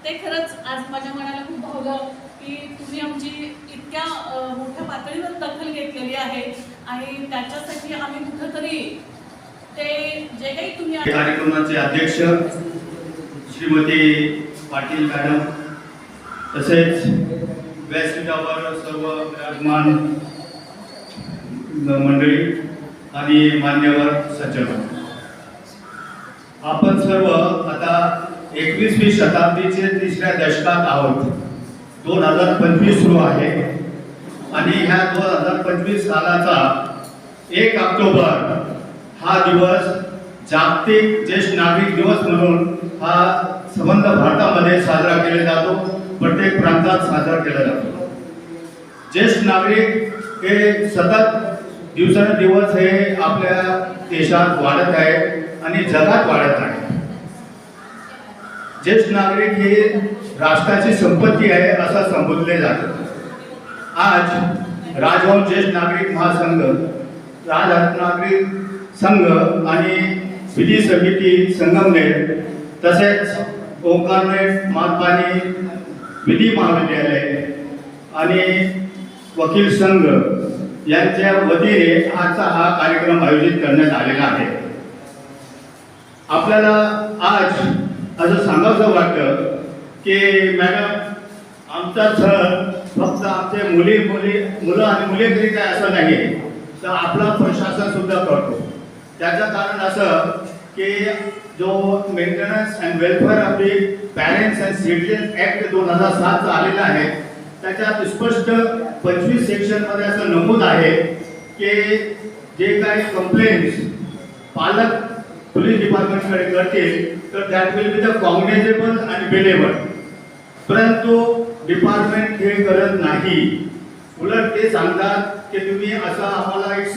ते खरंच आज माझ्या मनाला खूप भावलं की तुम्ही आमची इतक्या मोठ्या पातळीवर दखल घेतलेली आहे आणि त्याच्यासाठी आम्ही कुठंतरी ते जे काही तुम्ही कार्यक्रमाचे अध्यक्ष श्रीमती पाटील मॅडम तसेच व्यासपीठावर सर्व विराजमान मंडळी आणि मान्यवर सज्जन, आपण सर्व आता 21वी शताब्दीचे तिसऱ्या दशकात आहोत. 2025 सुरू आहे आणि ह्या 2025 सालाचा 1 ऑक्टोबर हा दिवस जागतिक ज्येष्ठ नागरिक दिवस म्हणून हा संबंध भारतामध्ये साजरा केला जातो. प्रत्येक प्रांतात साजरा केला जातो. ज्येष्ठ नागरिक हे सतत दिवसेंदिवस हे आपल्या देशात वाढत आहे आणि जगात वाढत आहे. ज्येष्ठ नागरिक हे राष्ट्राची संपत्ती आहे असं संबोधले जाते. आज राजभवन ज्येष्ठ नागरिक महासंघ, राजनागरिक संघ आणि विधी समिती संगमनेर तसेच ओंकारनेट मातपाणी विधी महाविद्यालय आणि वकील संघ यांच्या वतीने आजचा हा कार्यक्रम आयोजित करण्यात आलेला आहे. आपल्याला आज असं सांगावं वाटतं की मॅडम आमचा सण फक्त आमचे मुलं आणि मुलीकरिता असं नाही तर आपला प्रशासन सुद्धा करतो. त्याचं कारण असं की जो maintenance and welfare of the parents and citizen act 2007 आलेला आहे त्याच्यात स्पष्ट 25 सेक्शनमध्ये असं नमूद आहे की जे काही कंप्लेंट्स पालक पोलीस डिपार्टमेंटकडे करतील तर that will be the cognizable आणि बेलेबल. परंतु डिपार्टमेंट हे करत नाही. उलट ते सांगतात की तुम्ही असं आम्हाला एक